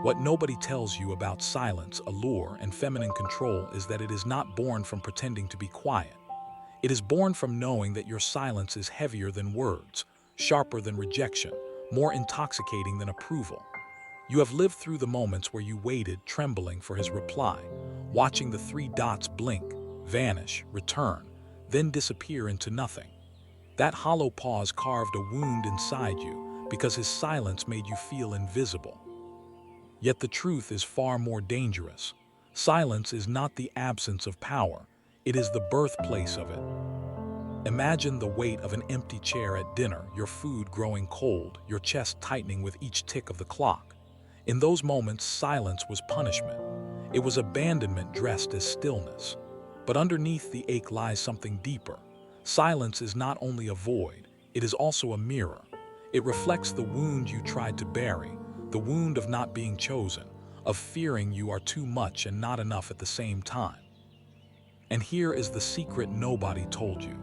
What nobody tells you about silence, allure, and feminine control is that it is not born from pretending to be quiet. It is born from knowing that your silence is heavier than words, sharper than rejection, more intoxicating than approval. You have lived through the moments where you waited, trembling for his reply, watching the three dots blink, vanish, return, then disappear into nothing. That hollow pause carved a wound inside you because his silence made you feel invisible. Yet the truth is far more dangerous. Silence is not the absence of power, it is the birthplace of it. Imagine the weight of an empty chair at dinner, your food growing cold, your chest tightening with each tick of the clock. In those moments, silence was punishment. It was abandonment dressed as stillness. But underneath the ache lies something deeper. Silence is not only a void, it is also a mirror. It reflects the wound you tried to bury, the wound of not being chosen, of fearing you are too much and not enough at the same time. And here is the secret nobody told you.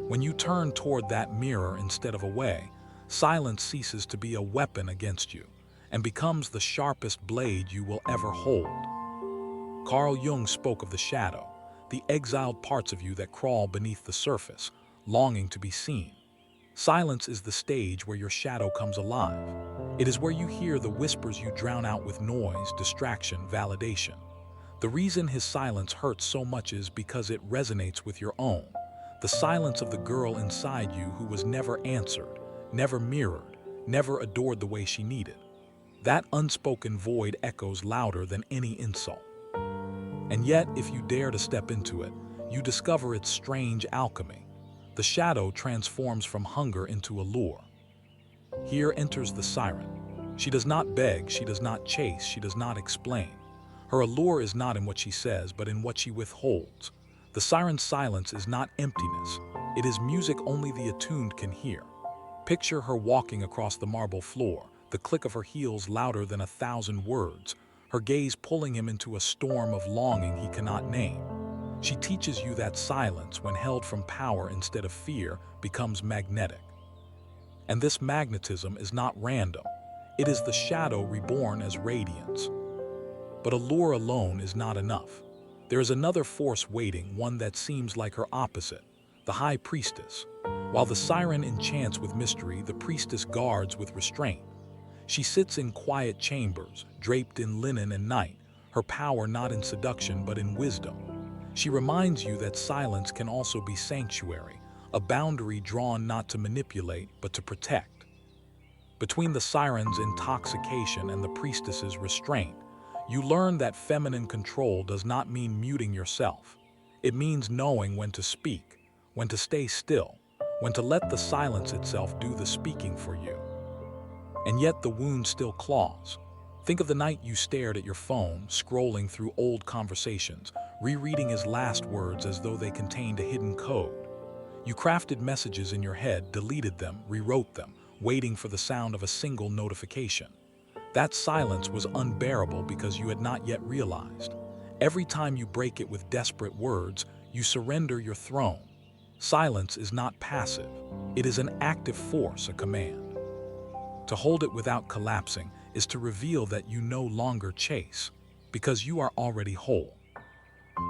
When you turn toward that mirror instead of away, silence ceases to be a weapon against you and becomes the sharpest blade you will ever hold. Carl Jung spoke of the shadow, the exiled parts of you that crawl beneath the surface, longing to be seen. Silence is the stage where your shadow comes alive. It is where you hear the whispers you drown out with noise, distraction, validation. The reason his silence hurts so much is because it resonates with your own. The silence of the girl inside you who was never answered, never mirrored, never adored the way she needed. That unspoken void echoes louder than any insult. And yet, if you dare to step into it, you discover its strange alchemy. The shadow transforms from hunger into allure. Here enters the siren. She does not beg, she does not chase, she does not explain. Her allure is not in what she says, but in what she withholds. The siren's silence is not emptiness. It is music only the attuned can hear. Picture her walking across the marble floor, the click of her heels louder than 1,000 words, her gaze pulling him into a storm of longing he cannot name. She teaches you that silence, when held from power instead of fear, becomes magnetic. And this magnetism is not random. It is the shadow reborn as radiance. But allure alone is not enough. There is another force waiting, one that seems like her opposite, the High Priestess. While the siren enchants with mystery, the priestess guards with restraint. She sits in quiet chambers, draped in linen and night, her power not in seduction but in wisdom. She reminds you that silence can also be sanctuary, a boundary drawn not to manipulate but to protect. Between the siren's intoxication and the priestess's restraint, you learn that feminine control does not mean muting yourself. It means knowing when to speak, when to stay still, when to let the silence itself do the speaking for you. And yet the wound still claws. Think of the night you stared at your phone, scrolling through old conversations, rereading his last words as though they contained a hidden code. You crafted messages in your head, deleted them, rewrote them, waiting for the sound of a single notification. That silence was unbearable because you had not yet realized. Every time you break it with desperate words, you surrender your throne. Silence is not passive. It is an active force, a command. To hold it without collapsing is to reveal that you no longer chase, because you are already whole.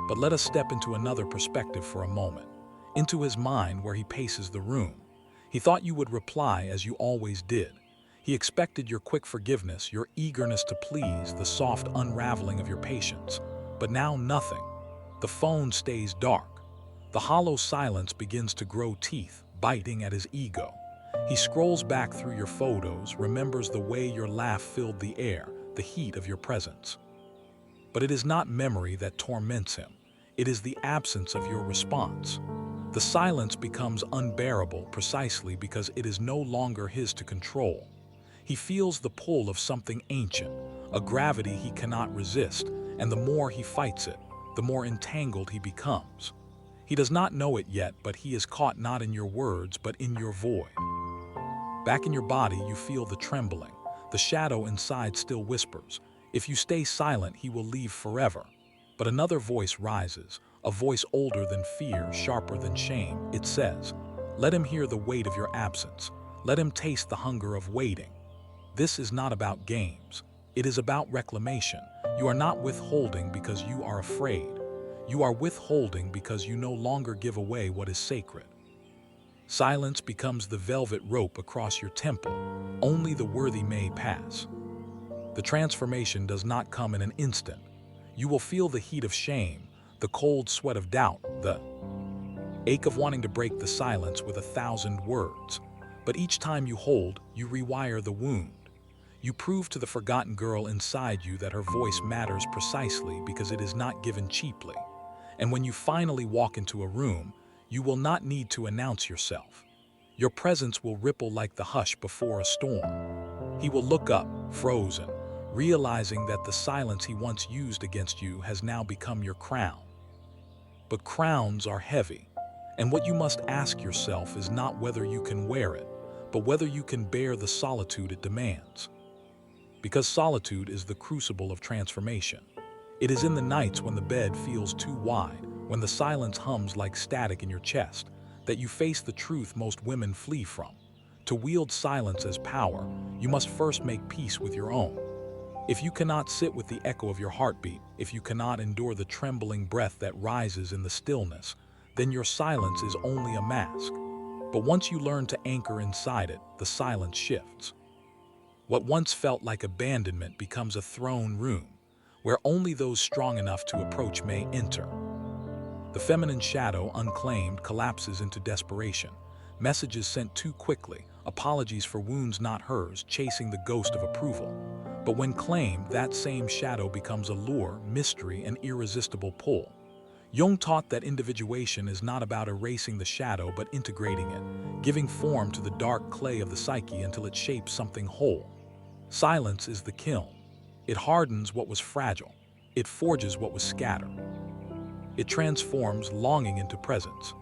But let us step into another perspective for a moment, into his mind where he paces the room. He thought you would reply as you always did. He expected your quick forgiveness, your eagerness to please, the soft unraveling of your patience. But now nothing. The phone stays dark. The hollow silence begins to grow teeth, biting at his ego. He scrolls back through your photos, remembers the way your laugh filled the air, the heat of your presence. But it is not memory that torments him. It is the absence of your response. The silence becomes unbearable precisely because it is no longer his to control. He feels the pull of something ancient, a gravity he cannot resist, and the more he fights it, the more entangled he becomes. He does not know it yet, but he is caught not in your words, but in your void. Back in your body, you feel the trembling. The shadow inside still whispers, if you stay silent, he will leave forever. But another voice rises, a voice older than fear, sharper than shame. It says, let him hear the weight of your absence. Let him taste the hunger of waiting. This is not about games. It is about reclamation. You are not withholding because you are afraid. You are withholding because you no longer give away what is sacred. Silence becomes the velvet rope across your temple. Only the worthy may pass. The transformation does not come in an instant. You will feel the heat of shame, the cold sweat of doubt, the ache of wanting to break the silence with 1,000 words. But each time you hold, you rewire the wound. You prove to the forgotten girl inside you that her voice matters precisely because it is not given cheaply. And when you finally walk into a room, you will not need to announce yourself. Your presence will ripple like the hush before a storm. He will look up, frozen, realizing that the silence he once used against you has now become your crown. But crowns are heavy, and what you must ask yourself is not whether you can wear it, but whether you can bear the solitude it demands. Because solitude is the crucible of transformation. It is in the nights when the bed feels too wide, when the silence hums like static in your chest, that you face the truth most women flee from. To wield silence as power, you must first make peace with your own. If you cannot sit with the echo of your heartbeat, if you cannot endure the trembling breath that rises in the stillness, then your silence is only a mask. But once you learn to anchor inside it, the silence shifts. What once felt like abandonment becomes a throne room, where only those strong enough to approach may enter. The feminine shadow, unclaimed, collapses into desperation. Messages sent too quickly, apologies for wounds not hers, chasing the ghost of approval. But when claimed, that same shadow becomes allure, mystery, and irresistible pull. Jung taught that individuation is not about erasing the shadow but integrating it, giving form to the dark clay of the psyche until it shapes something whole. Silence is the kiln. It hardens what was fragile. It forges what was scattered. It transforms longing into presence.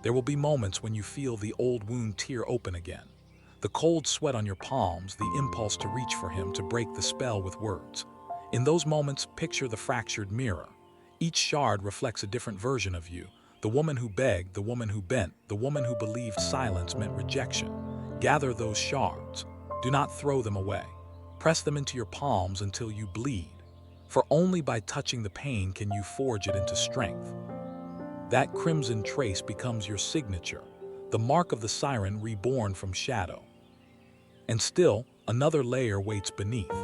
There will be moments when you feel the old wound tear open again. The cold sweat on your palms, the impulse to reach for him, to break the spell with words. In those moments, picture the fractured mirror. Each shard reflects a different version of you. The woman who begged, the woman who bent, the woman who believed silence meant rejection. Gather those shards. Do not throw them away. Press them into your palms until you bleed. For only by touching the pain can you forge it into strength. That crimson trace becomes your signature, the mark of the siren reborn from shadow. And still, another layer waits beneath.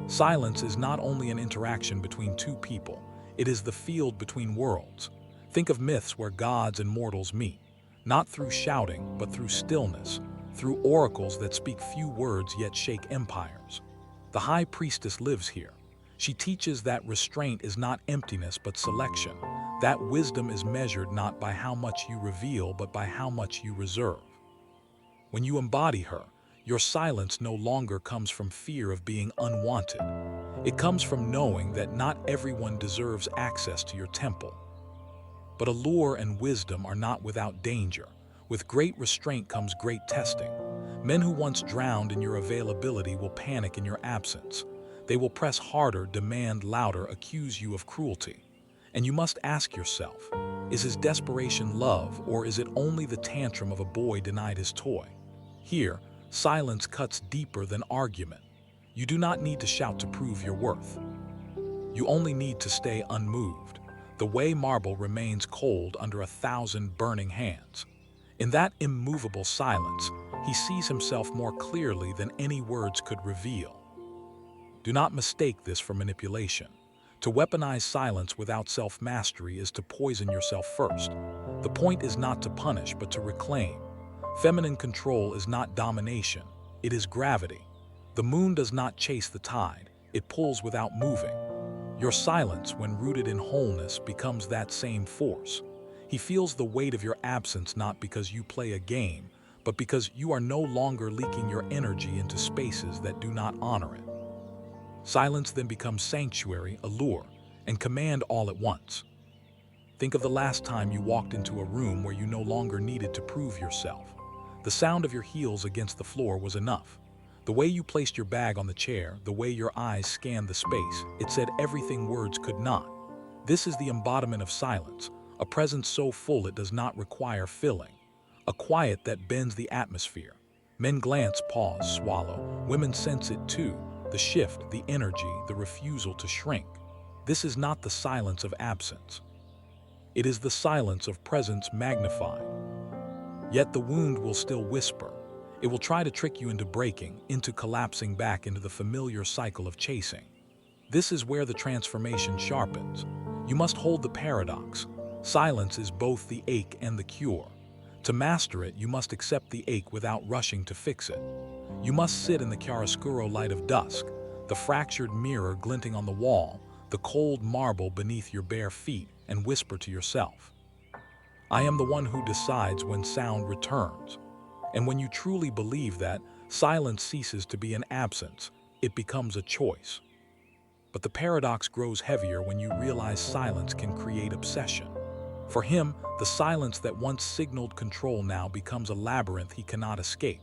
Silence is not only an interaction between two people, it is the field between worlds. Think of myths where gods and mortals meet, not through shouting, but through stillness, through oracles that speak few words yet shake empires. The High Priestess lives here. She teaches that restraint is not emptiness but selection, that wisdom is measured not by how much you reveal but by how much you reserve. When you embody her, your silence no longer comes from fear of being unwanted. It comes from knowing that not everyone deserves access to your temple. But allure and wisdom are not without danger. With great restraint comes great testing. Men who once drowned in your availability will panic in your absence. They will press harder, demand louder, accuse you of cruelty. And you must ask yourself, is his desperation love, or is it only the tantrum of a boy denied his toy? Here, silence cuts deeper than argument. You do not need to shout to prove your worth. You only need to stay unmoved, the way marble remains cold under 1,000 burning hands. In that immovable silence, he sees himself more clearly than any words could reveal. Do not mistake this for manipulation. To weaponize silence without self-mastery is to poison yourself first. The point is not to punish, but to reclaim. Feminine control is not domination, it is gravity. The moon does not chase the tide, it pulls without moving. Your silence, when rooted in wholeness, becomes that same force. He feels the weight of your absence not because you play a game, but because you are no longer leaking your energy into spaces that do not honor it. Silence then becomes sanctuary, allure, and command all at once. Think of the last time you walked into a room where you no longer needed to prove yourself. The sound of your heels against the floor was enough. The way you placed your bag on the chair, the way your eyes scanned the space, it said everything words could not. This is the embodiment of silence, a presence so full it does not require filling, a quiet that bends the atmosphere. Men glance, pause, swallow. Women sense it too. The The shift, the energy, the refusal to shrink. This is not the silence of absence. It is the silence of presence magnified. Yet the wound will still whisper. It will try to trick you into breaking, into collapsing back into the familiar cycle of chasing. This is where the transformation sharpens. You must hold the paradox. Silence is both the ache and the cure. To master it, you must accept the ache without rushing to fix it. You must sit in the chiaroscuro light of dusk, the fractured mirror glinting on the wall, the cold marble beneath your bare feet, and whisper to yourself, I am the one who decides when sound returns. And when you truly believe that, silence ceases to be an absence, it becomes a choice. But the paradox grows heavier when you realize silence can create obsession. For him, the silence that once signaled control now becomes a labyrinth he cannot escape.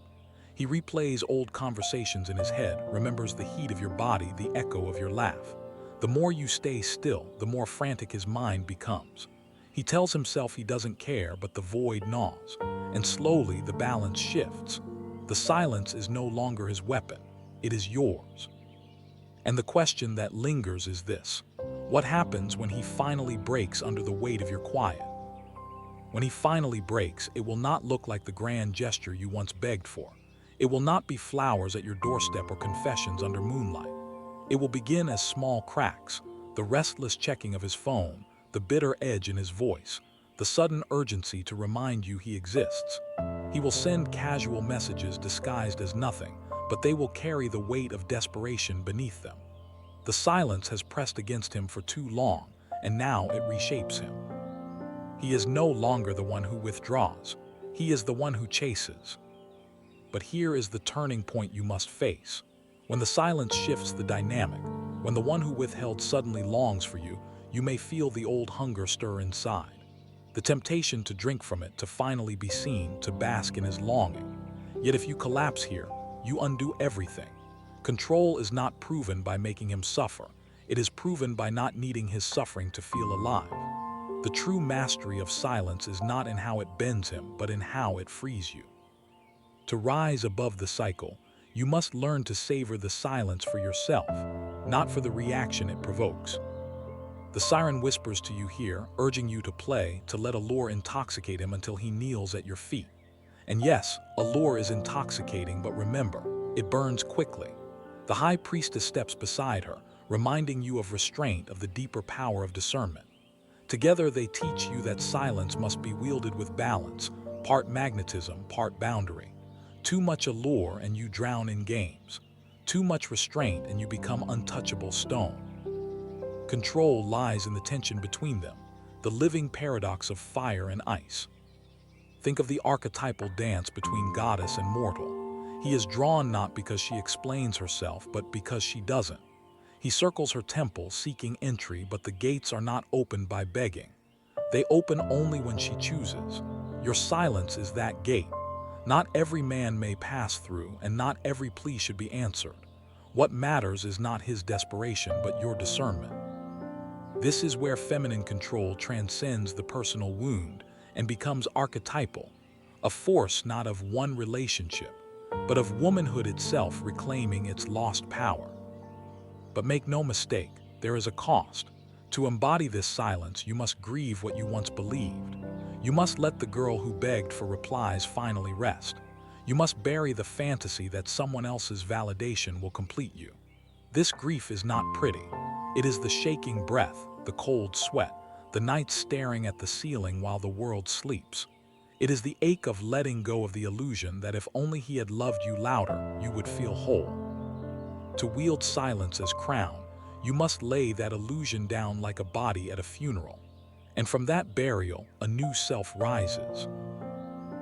He replays old conversations in his head, remembers the heat of your body, the echo of your laugh. The more you stay still, the more frantic his mind becomes. He tells himself he doesn't care, but the void gnaws, and slowly the balance shifts. The silence is no longer his weapon, it is yours. And the question that lingers is this: what happens when he finally breaks under the weight of your quiet? When he finally breaks, it will not look like the grand gesture you once begged for. It will not be flowers at your doorstep or confessions under moonlight. It will begin as small cracks, the restless checking of his phone, the bitter edge in his voice, the sudden urgency to remind you he exists. He will send casual messages disguised as nothing, but they will carry the weight of desperation beneath them. The silence has pressed against him for too long, and now it reshapes him. He is no longer the one who withdraws. He is the one who chases. But here is the turning point you must face. When the silence shifts the dynamic, when the one who withheld suddenly longs for you, you may feel the old hunger stir inside. The temptation to drink from it, to finally be seen, to bask in his longing. Yet if you collapse here, you undo everything. Control is not proven by making him suffer. It is proven by not needing his suffering to feel alive. The true mastery of silence is not in how it bends him, but in how it frees you. To rise above the cycle, you must learn to savor the silence for yourself, not for the reaction it provokes. The siren whispers to you here, urging you to play, to let allure intoxicate him until he kneels at your feet. And yes, allure is intoxicating, but remember, it burns quickly. The High Priestess steps beside her, reminding you of restraint, of the deeper power of discernment. Together they teach you that silence must be wielded with balance, part magnetism, part boundary. Too much allure and you drown in games. Too much restraint and you become untouchable stone. Control lies in the tension between them, the living paradox of fire and ice. Think of the archetypal dance between goddess and mortal. He is drawn not because she explains herself, but because she doesn't. He circles her temple, seeking entry, but the gates are not opened by begging. They open only when she chooses. Your silence is that gate. Not every man may pass through, and not every plea should be answered. What matters is not his desperation, but your discernment. This is where feminine control transcends the personal wound and becomes archetypal, a force not of one relationship, but of womanhood itself reclaiming its lost power. But make no mistake, there is a cost. To embody this silence, you must grieve what you once believed. You must let the girl who begged for replies finally rest. You must bury the fantasy that someone else's validation will complete you. This grief is not pretty. It is the shaking breath, the cold sweat, the nights staring at the ceiling while the world sleeps. It is the ache of letting go of the illusion that if only he had loved you louder, you would feel whole. To wield silence as crown, you must lay that illusion down like a body at a funeral. And from that burial, a new self rises.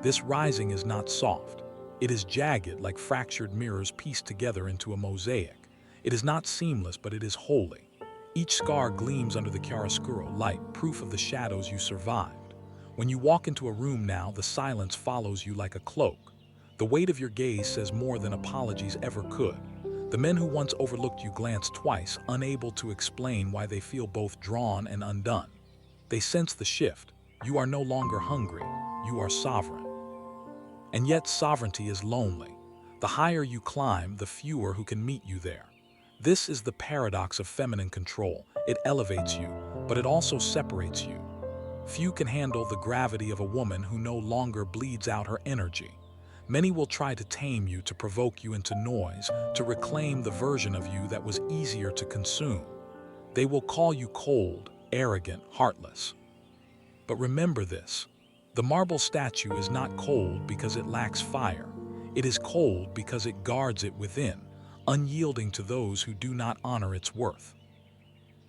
This rising is not soft. It is jagged like fractured mirrors pieced together into a mosaic. It is not seamless, but it is holy. Each scar gleams under the chiaroscuro light, proof of the shadows you survived. When you walk into a room now, the silence follows you like a cloak. The weight of your gaze says more than apologies ever could. The men who once overlooked you glance twice, unable to explain why they feel both drawn and undone. They sense the shift. You are no longer hungry. You are sovereign. And yet sovereignty is lonely. The higher you climb, the fewer who can meet you there. This is the paradox of feminine control. It elevates you, but it also separates you. Few can handle the gravity of a woman who no longer bleeds out her energy. Many will try to tame you, to provoke you into noise, to reclaim the version of you that was easier to consume. They will call you cold, arrogant, heartless. But remember this: the marble statue is not cold because it lacks fire. It is cold because it guards it within, unyielding to those who do not honor its worth.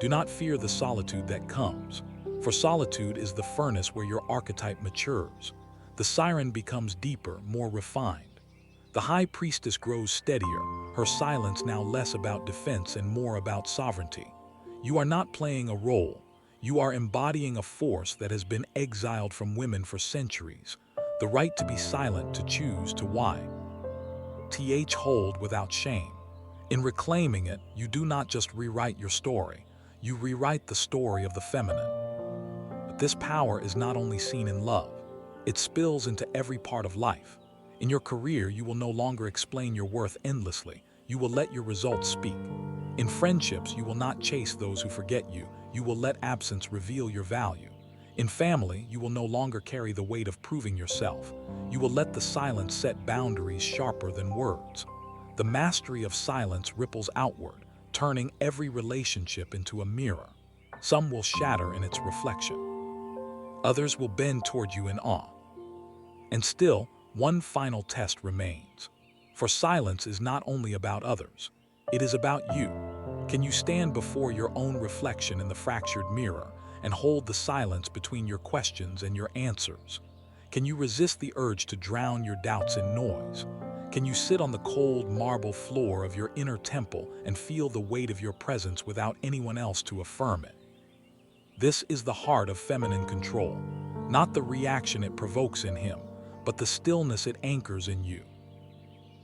Do not fear the solitude that comes, for solitude is the furnace where your archetype matures. The Siren becomes deeper, more refined. The High Priestess grows steadier, her silence now less about defense and more about sovereignty. You are not playing a role. You are embodying a force that has been exiled from women for centuries. The right to be silent, to choose, to why. Hold without shame. In reclaiming it, you do not just rewrite your story. You rewrite the story of the feminine. But this power is not only seen in love. It spills into every part of life. In your career, you will no longer explain your worth endlessly. You will let your results speak. In friendships, you will not chase those who forget you. You will let absence reveal your value. In family, you will no longer carry the weight of proving yourself. You will let the silence set boundaries sharper than words. The mastery of silence ripples outward, turning every relationship into a mirror. Some will shatter in its reflection. Others will bend toward you in awe. And still, one final test remains. For silence is not only about others, it is about you. Can you stand before your own reflection in the fractured mirror and hold the silence between your questions and your answers? Can you resist the urge to drown your doubts in noise? Can you sit on the cold marble floor of your inner temple and feel the weight of your presence without anyone else to affirm it? This is the heart of feminine control, not the reaction it provokes in him, but the stillness it anchors in you.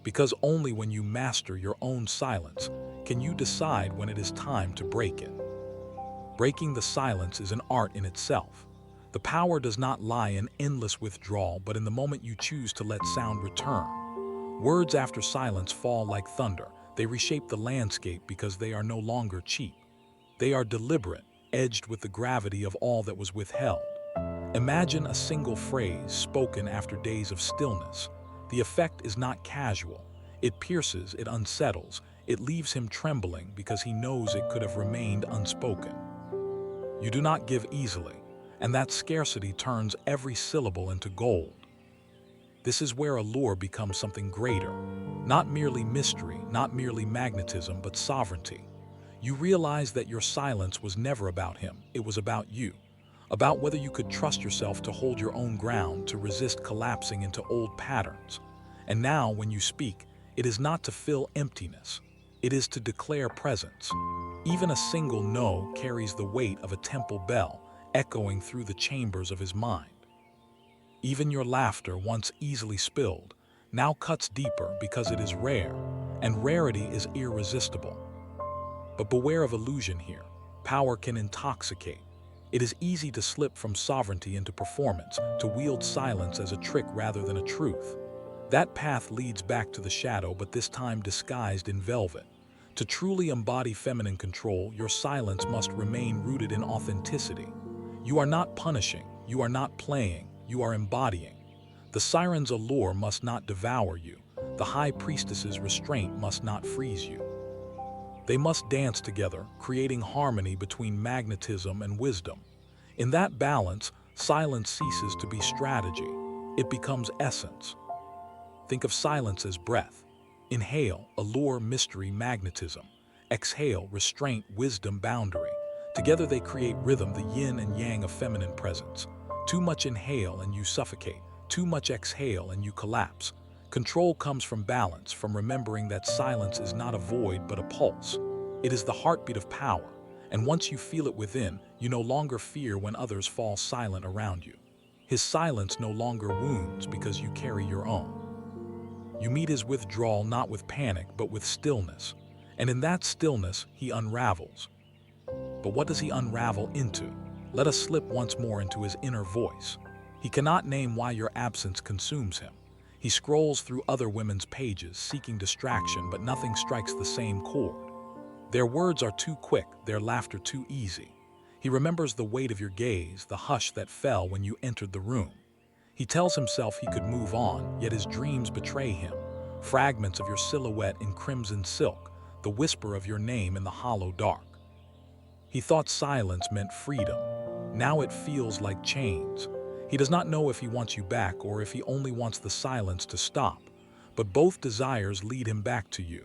Because only when you master your own silence can you decide when it is time to break it. Breaking the silence is an art in itself. The power does not lie in endless withdrawal, but in the moment you choose to let sound return. Words after silence fall like thunder. They reshape the landscape because they are no longer cheap. They are deliberate, edged with the gravity of all that was withheld. Imagine a single phrase spoken after days of stillness. The effect is not casual. It pierces, it unsettles, it leaves him trembling because he knows it could have remained unspoken. You do not give easily, and that scarcity turns every syllable into gold. This is where allure becomes something greater, not merely mystery, not merely magnetism, but sovereignty. You realize that your silence was never about him, it was about you. About whether you could trust yourself to hold your own ground, to resist collapsing into old patterns. And now, when you speak, it is not to fill emptiness. It is to declare presence. Even a single no carries the weight of a temple bell, echoing through the chambers of his mind. Even your laughter, once easily spilled, now cuts deeper because it is rare, and rarity is irresistible. But beware of illusion here. Power can intoxicate. It is easy to slip from sovereignty into performance, to wield silence as a trick rather than a truth. That path leads back to the shadow, but this time disguised in velvet. To truly embody feminine control, your silence must remain rooted in authenticity. You are not punishing, you are not playing, you are embodying. The Siren's allure must not devour you. The High Priestess's restraint must not freeze you. They must dance together, creating harmony between magnetism and wisdom. In that balance, silence ceases to be strategy. It becomes essence. Think of silence as breath. Inhale, allure, mystery, magnetism. Exhale, restraint, wisdom, boundary. Together they create rhythm, the yin and yang of feminine presence. Too much inhale and you suffocate. Too much exhale and you collapse. Control comes from balance, from remembering that silence is not a void but a pulse. It is the heartbeat of power, and once you feel it within, you no longer fear when others fall silent around you. His silence no longer wounds because you carry your own. You meet his withdrawal not with panic but with stillness, and in that stillness he unravels. But what does he unravel into? Let us slip once more into his inner voice. He cannot name why your absence consumes him. He scrolls through other women's pages, seeking distraction, but nothing strikes the same chord. Their words are too quick, their laughter too easy. He remembers the weight of your gaze, the hush that fell when you entered the room. He tells himself he could move on, yet his dreams betray him. Fragments of your silhouette in crimson silk, the whisper of your name in the hollow dark. He thought silence meant freedom. Now it feels like chains. He does not know if he wants you back or if he only wants the silence to stop, but both desires lead him back to you.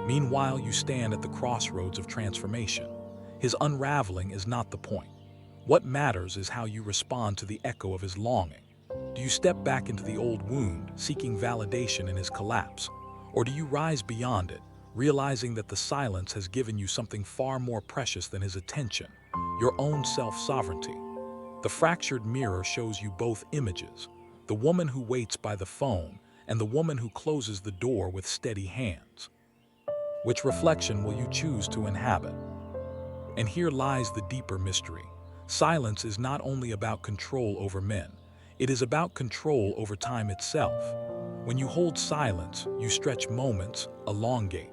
Meanwhile, you stand at the crossroads of transformation. His unraveling is not the point. What matters is how you respond to the echo of his longing. Do you step back into the old wound, seeking validation in his collapse? Or do you rise beyond it, realizing that the silence has given you something far more precious than his attention, your own self-sovereignty? The fractured mirror shows you both images, the woman who waits by the phone and the woman who closes the door with steady hands. Which reflection will you choose to inhabit? And here lies the deeper mystery. Silence is not only about control over men, it is about control over time itself. When you hold silence, you stretch moments, elongate.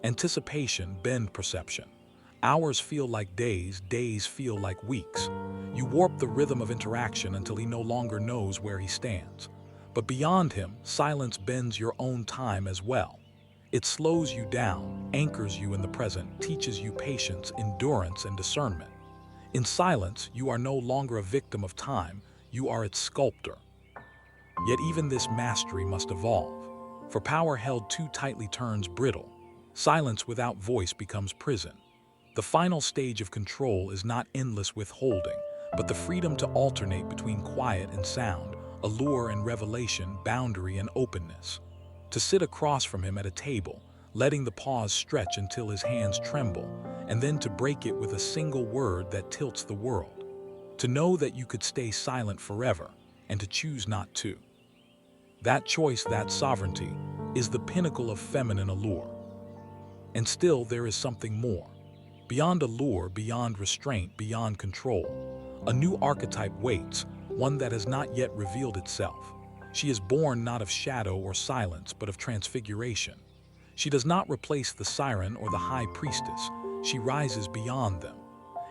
Anticipation, bend perception. Hours feel like days, days feel like weeks. You warp the rhythm of interaction until he no longer knows where he stands. But beyond him, silence bends your own time as well. It slows you down, anchors you in the present, teaches you patience, endurance, and discernment. In silence, you are no longer a victim of time, you are its sculptor. Yet even this mastery must evolve, for power held too tightly turns brittle. Silence without voice becomes prison. The final stage of control is not endless withholding, but the freedom to alternate between quiet and sound, allure and revelation, boundary and openness. To sit across from him at a table, letting the pause stretch until his hands tremble, and then to break it with a single word that tilts the world. To know that you could stay silent forever, and to choose not to. That choice, that sovereignty, is the pinnacle of feminine allure. And still there is something more. Beyond allure, beyond restraint, beyond control, a new archetype waits, one that has not yet revealed itself. She is born not of shadow or silence, but of transfiguration. She does not replace the Siren or the High Priestess, she rises beyond them.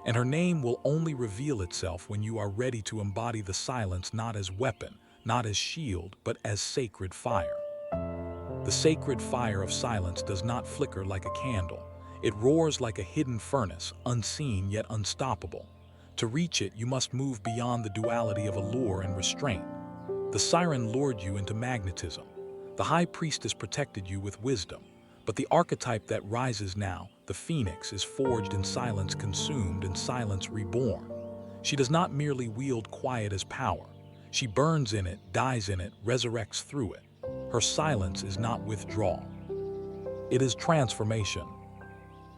And her name will only reveal itself when you are ready to embody the silence not as weapon, not as shield, but as sacred fire. The sacred fire of silence does not flicker like a candle. It roars like a hidden furnace, unseen yet unstoppable. To reach it, you must move beyond the duality of allure and restraint. The Siren lured you into magnetism. The High Priestess protected you with wisdom. But the archetype that rises now, the Phoenix, is forged in silence, consumed in silence, reborn. She does not merely wield quiet as power. She burns in it, dies in it, resurrects through it. Her silence is not withdrawal. It is transformation.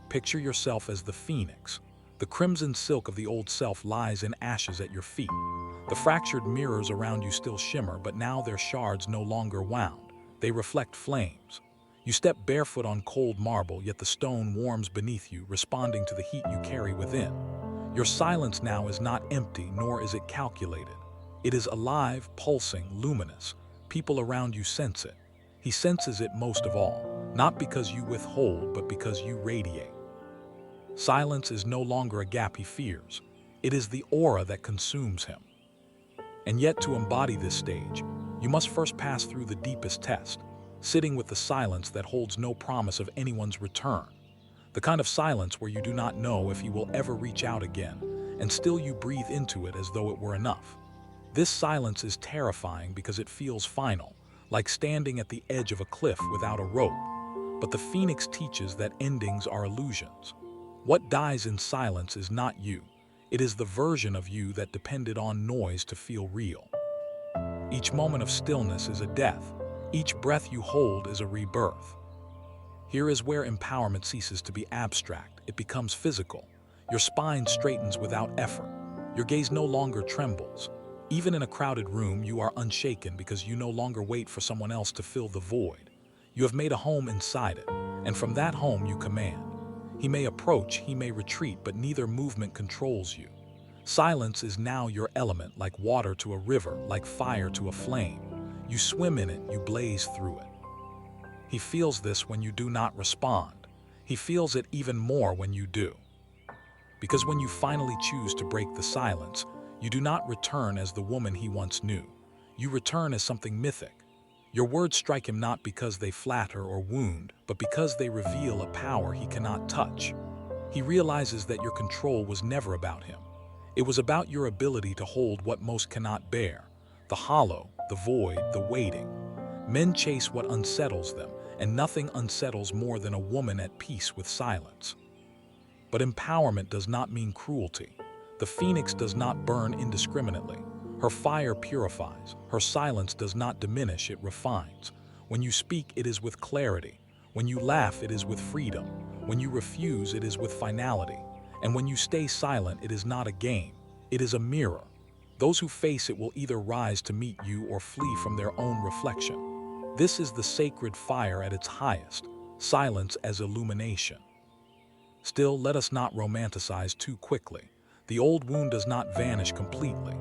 Picture yourself as the Phoenix. The crimson silk of the old self lies in ashes at your feet. The fractured mirrors around you still shimmer, but now their shards no longer wound. They reflect flames. You step barefoot on cold marble, yet the stone warms beneath you, responding to the heat you carry within. Your silence now is not empty, nor is it calculated. It is alive, pulsing, luminous. People around you sense it. He senses it most of all, not because you withhold, but because you radiate. Silence is no longer a gap he fears. It is the aura that consumes him. And yet, to embody this stage, you must first pass through the deepest test, sitting with the silence that holds no promise of anyone's return. The kind of silence where you do not know if he will ever reach out again, and still you breathe into it as though it were enough. This silence is terrifying because it feels final, like standing at the edge of a cliff without a rope. But the Phoenix teaches that endings are illusions. What dies in silence is not you. It is the version of you that depended on noise to feel real. Each moment of stillness is a death. Each breath you hold is a rebirth. Here is where empowerment ceases to be abstract. It becomes physical. Your spine straightens without effort. Your gaze no longer trembles. Even in a crowded room, you are unshaken because you no longer wait for someone else to fill the void. You have made a home inside it, and from that home you command. He may approach, he may retreat, but neither movement controls you. Silence is now your element, like water to a river, like fire to a flame. You swim in it, you blaze through it. He feels this when you do not respond. He feels it even more when you do. Because when you finally choose to break the silence, you do not return as the woman he once knew. You return as something mythic. Your words strike him not because they flatter or wound, but because they reveal a power he cannot touch. He realizes that your control was never about him. It was about your ability to hold what most cannot bear: the hollow, the void, the waiting. Men chase what unsettles them, and nothing unsettles more than a woman at peace with silence. But empowerment does not mean cruelty. The phoenix does not burn indiscriminately. Her fire purifies. Her silence does not diminish, it refines. When you speak, it is with clarity. When you laugh, it is with freedom. When you refuse, it is with finality. And when you stay silent, it is not a game. It is a mirror. Those who face it will either rise to meet you or flee from their own reflection. This is the sacred fire at its highest, silence as illumination. Still, let us not romanticize too quickly. The old wound does not vanish completely.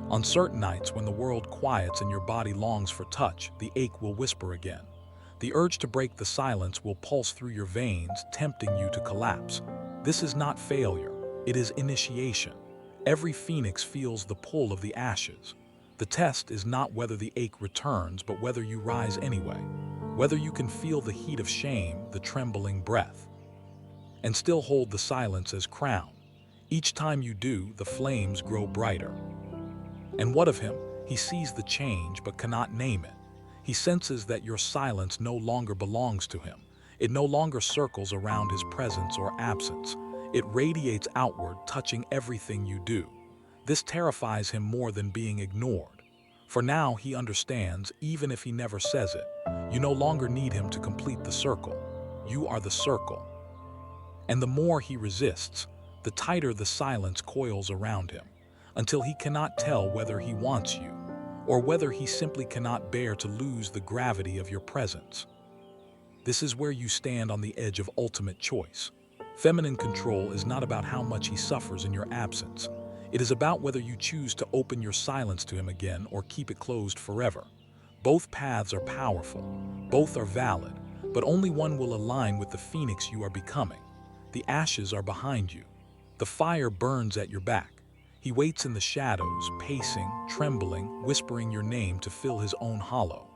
On certain nights when the world quiets and your body longs for touch, the ache will whisper again. The urge to break the silence will pulse through your veins, tempting you to collapse. This is not failure, it is initiation. Every phoenix feels the pull of the ashes. The test is not whether the ache returns, but whether you rise anyway. Whether you can feel the heat of shame, the trembling breath, and still hold the silence as crown. Each time you do, the flames grow brighter. And what of him? He sees the change but cannot name it. He senses that your silence no longer belongs to him. It no longer circles around his presence or absence. It radiates outward, touching everything you do. This terrifies him more than being ignored. For now he understands, even if he never says it, you no longer need him to complete the circle. You are the circle. And the more he resists, the tighter the silence coils around him, until he cannot tell whether he wants you, or whether he simply cannot bear to lose the gravity of your presence. This is where you stand on the edge of ultimate choice. Feminine control is not about how much he suffers in your absence. It is about whether you choose to open your silence to him again or keep it closed forever. Both paths are powerful, both are valid, but only one will align with the phoenix you are becoming. The ashes are behind you. The fire burns at your back. He waits in the shadows, pacing, trembling, whispering your name to fill his own hollow.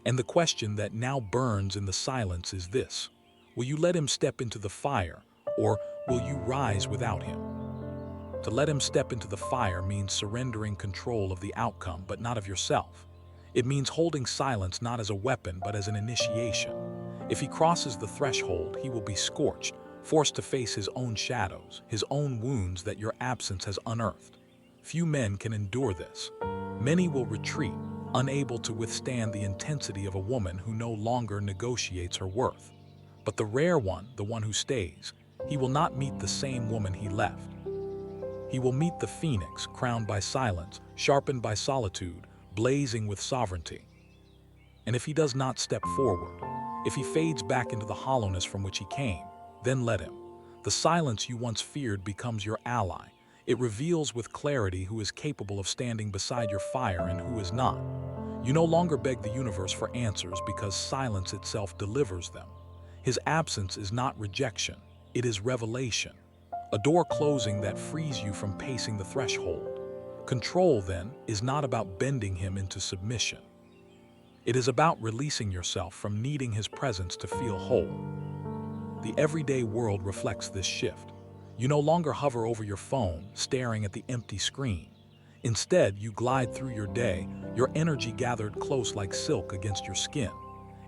And the question that now burns in the silence is this: will you let him step into the fire, or will you rise without him? To let him step into the fire means surrendering control of the outcome, but not of yourself. It means holding silence not as a weapon, but as an initiation. If he crosses the threshold, he will be scorched, forced to face his own shadows, his own wounds that your absence has unearthed. Few men can endure this. Many will retreat, unable to withstand the intensity of a woman who no longer negotiates her worth. But the rare one, the one who stays, he will not meet the same woman he left. He will meet the phoenix, crowned by silence, sharpened by solitude, blazing with sovereignty. And if he does not step forward, if he fades back into the hollowness from which he came, then let him. The silence you once feared becomes your ally. It reveals with clarity who is capable of standing beside your fire and who is not. You no longer beg the universe for answers because silence itself delivers them. His absence is not rejection, it is revelation. A door closing that frees you from pacing the threshold. Control, then, is not about bending him into submission. It is about releasing yourself from needing his presence to feel whole. The everyday world reflects this shift. You no longer hover over your phone, staring at the empty screen. Instead, you glide through your day, your energy gathered close like silk against your skin.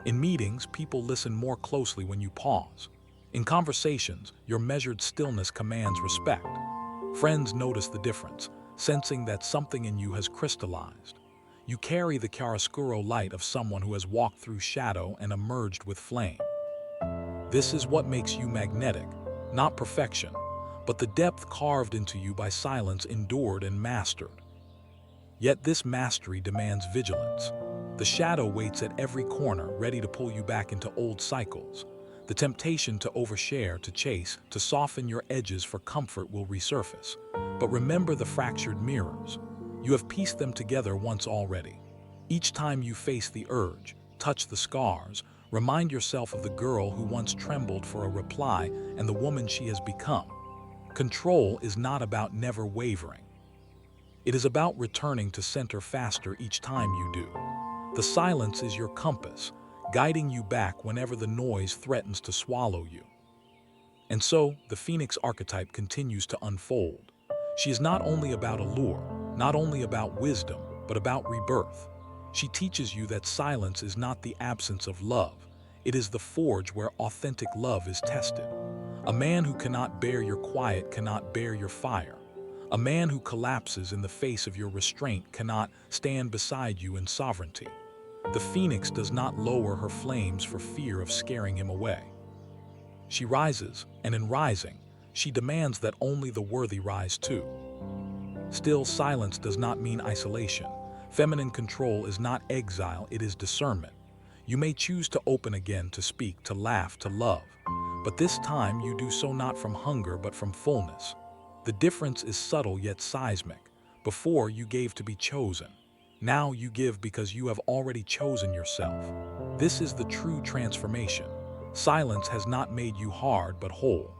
In meetings, people listen more closely when you pause. In conversations, your measured stillness commands respect. Friends notice the difference, sensing that something in you has crystallized. You carry the chiaroscuro light of someone who has walked through shadow and emerged with flame. This is what makes you magnetic, not perfection, but the depth carved into you by silence endured and mastered. Yet this mastery demands vigilance. The shadow waits at every corner, ready to pull you back into old cycles. The temptation to overshare, to chase, to soften your edges for comfort will resurface. But remember the fractured mirrors. You have pieced them together once already. Each time you face the urge, touch the scars, Remind yourself of the girl who once trembled for a reply and the woman she has become. Control is not about never wavering. It is about returning to center faster each time you do. The silence is your compass, guiding you back whenever the noise threatens to swallow you. And so, the Phoenix archetype continues to unfold. She is not only about allure, not only about wisdom, but about rebirth. She teaches you that silence is not the absence of love. It is the forge where authentic love is tested. A man who cannot bear your quiet cannot bear your fire. A man who collapses in the face of your restraint cannot stand beside you in sovereignty. The Phoenix does not lower her flames for fear of scaring him away. She rises, and in rising, she demands that only the worthy rise too. Still, silence does not mean isolation. Feminine control is not exile, it is discernment. You may choose to open again, to speak, to laugh, to love. But this time you do so not from hunger but from fullness. The difference is subtle yet seismic. Before you gave to be chosen. Now you give because you have already chosen yourself. This is the true transformation. Silence has not made you hard but whole.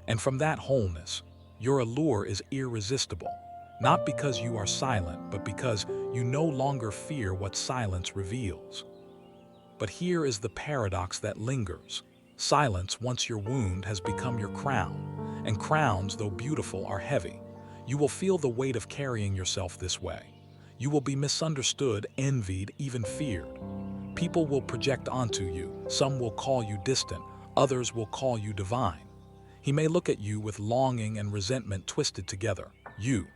And from that wholeness, your allure is irresistible. Not because you are silent, but because you no longer fear what silence reveals. But here is the paradox that lingers. Silence, once your wound, has become your crown, and crowns, though beautiful, are heavy. You will feel the weight of carrying yourself this way. You will be misunderstood, envied, even feared. People will project onto you. Some will call you distant, others will call you divine. He may look at you with longing and resentment twisted together. You,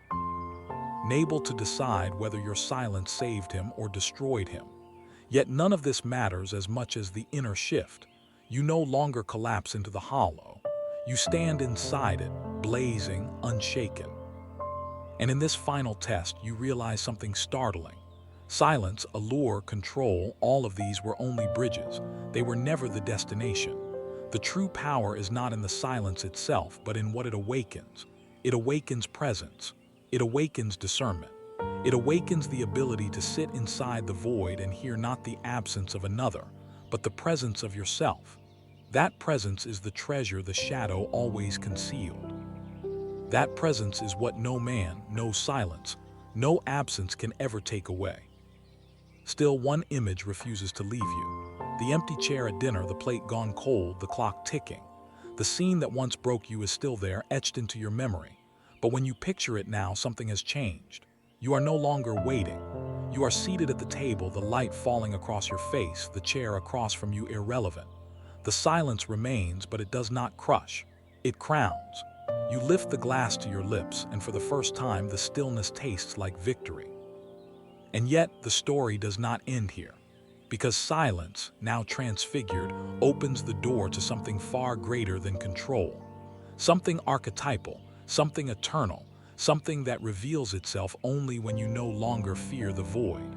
unable to decide whether your silence saved him or destroyed him. Yet none of this matters as much as the inner shift. You no longer collapse into the hollow. You stand inside it, blazing, unshaken. And in this final test, you realize something startling. Silence, allure, control, all of these were only bridges. They were never the destination. The true power is not in the silence itself, but in what it awakens. It awakens presence. It awakens discernment. It awakens the ability to sit inside the void and hear not the absence of another, but the presence of yourself. That presence is the treasure the shadow always concealed. That presence is what no man, no silence, no absence can ever take away. Still, one image refuses to leave you. The empty chair at dinner, the plate gone cold, the clock ticking. The scene that once broke you is still there, etched into your memory. But when you picture it now, something has changed. You are no longer waiting. You are seated at the table, the light falling across your face, the chair across from you irrelevant. The silence remains, but it does not crush. It crowns. You lift the glass to your lips, and for the first time, the stillness tastes like victory. And yet, the story does not end here. Because silence, now transfigured, opens the door to something far greater than control. Something archetypal, something eternal, something that reveals itself only when you no longer fear the void.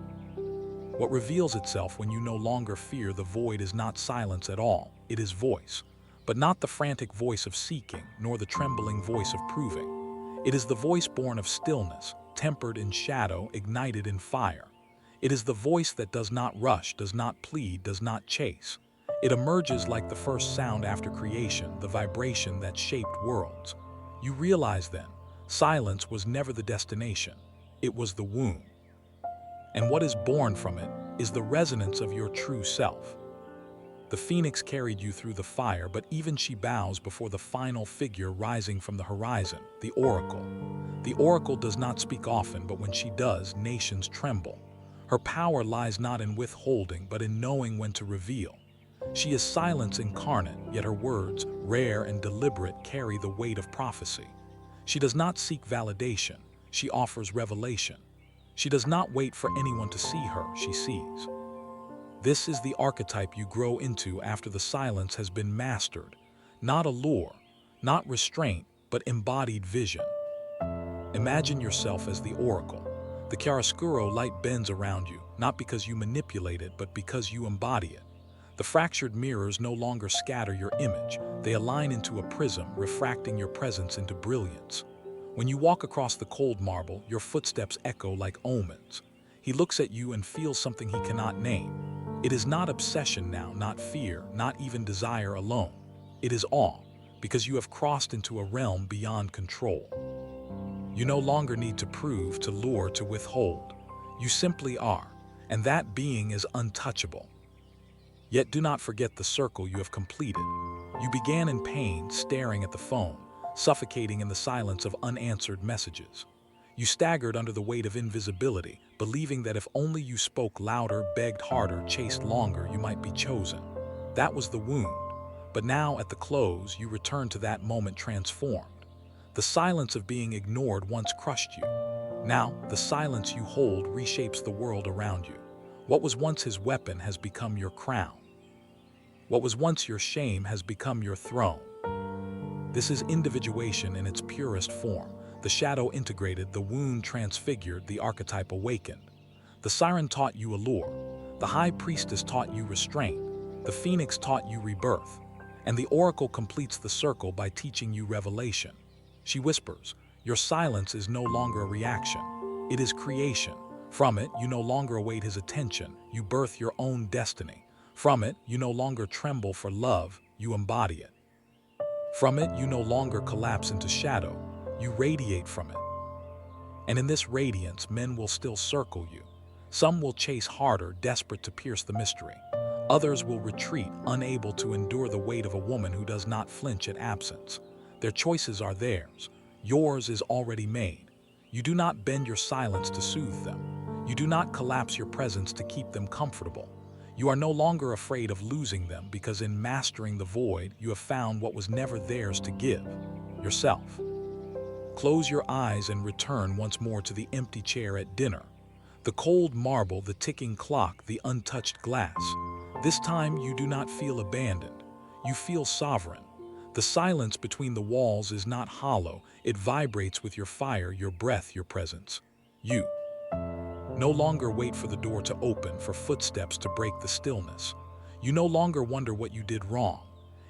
What reveals itself when you no longer fear the void is not silence at all, it is voice. But not the frantic voice of seeking, nor the trembling voice of proving. It is the voice born of stillness, tempered in shadow, ignited in fire. It is the voice that does not rush, does not plead, does not chase. It emerges like the first sound after creation, the vibration that shaped worlds. You realize then, silence was never the destination, it was the womb. And what is born from it is the resonance of your true self. The phoenix carried you through the fire, but even she bows before the final figure rising from the horizon, the oracle. The oracle does not speak often, but when she does, nations tremble. Her power lies not in withholding, but in knowing when to reveal. She is silence incarnate, yet her words, rare and deliberate, carry the weight of prophecy. She does not seek validation, she offers revelation. She does not wait for anyone to see her, she sees. This is the archetype you grow into after the silence has been mastered. Not allure, not restraint, but embodied vision. Imagine yourself as the oracle. The chiaroscuro light bends around you, not because you manipulate it, but because you embody it. The fractured mirrors no longer scatter your image, they align into a prism, refracting your presence into brilliance. When you walk across the cold marble, your footsteps echo like omens. He looks at you and feels something he cannot name. It is not obsession now, not fear, not even desire alone. It is awe, because you have crossed into a realm beyond control. You no longer need to prove, to lure, to withhold. You simply are, and that being is untouchable. Yet do not forget the circle you have completed. You began in pain, staring at the phone, suffocating in the silence of unanswered messages. You staggered under the weight of invisibility, believing that if only you spoke louder, begged harder, chased longer, you might be chosen. That was the wound. But now, at the close, you return to that moment transformed. The silence of being ignored once crushed you. Now, the silence you hold reshapes the world around you. What was once his weapon has become your crown. What was once your shame has become your throne. This is individuation in its purest form. The shadow integrated, the wound transfigured, the archetype awakened. The Siren taught you allure. The High Priestess taught you restraint. The Phoenix taught you rebirth. And the Oracle completes the circle by teaching you revelation. She whispers, your silence is no longer a reaction. It is creation. From it, you no longer await his attention. You birth your own destiny. From it, you no longer tremble for love. You embody it. From it, you no longer collapse into shadow. You radiate from it. And in this radiance, men will still circle you. Some will chase harder, desperate to pierce the mystery. Others will retreat, unable to endure the weight of a woman who does not flinch at absence. Their choices are theirs. Yours is already made. You do not bend your silence to soothe them. You do not collapse your presence to keep them comfortable. You are no longer afraid of losing them because in mastering the void, you have found what was never theirs to give, yourself. Close your eyes and return once more to the empty chair at dinner. The cold marble, the ticking clock, the untouched glass. This time you do not feel abandoned. You feel sovereign. The silence between the walls is not hollow. It vibrates with your fire, your breath, your presence. You no longer wait for the door to open, for footsteps to break the stillness. You no longer wonder what you did wrong.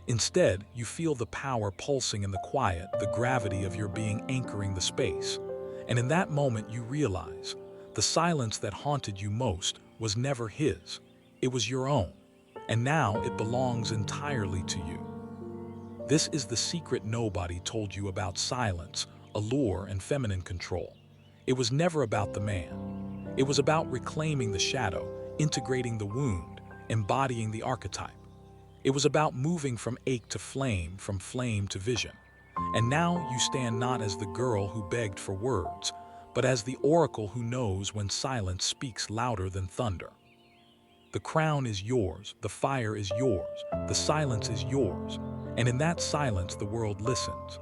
Instead, you feel the power pulsing in the quiet, the gravity of your being anchoring the space. And in that moment you realize, the silence that haunted you most was never his. It was your own. And now it belongs entirely to you. This is the secret nobody told you about silence, allure, and feminine control. It was never about the man. It was about reclaiming the shadow, integrating the wound, embodying the archetype. It was about moving from ache to flame, from flame to vision. And now you stand not as the girl who begged for words, but as the oracle who knows when silence speaks louder than thunder. The crown is yours, the fire is yours, the silence is yours, and in that silence the world listens.